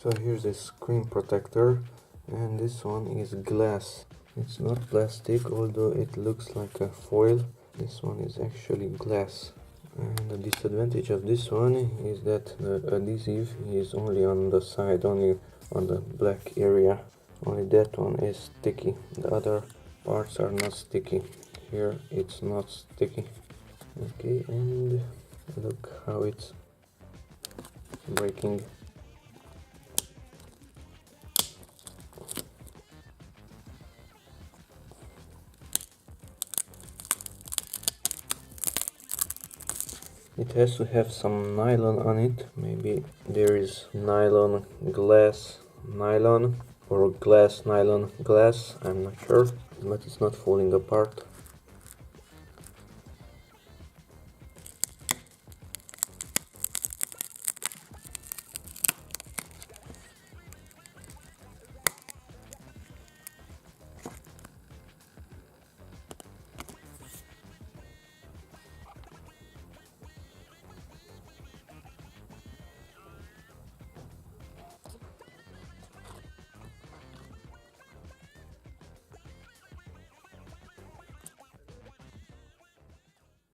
So here's a screen protector, and this one is glass. It's not plastic, although it looks like a foil. This one is actually glass. And the disadvantage of this one is that the adhesive is only on the side, only on the black area. Only that one is sticky. The other parts are not sticky. Here it's not sticky. Okay, and look how it's breaking. It has to have some nylon on it. Maybe there is nylon glass nylon or glass nylon glass, I'm not sure, but it's not falling apart.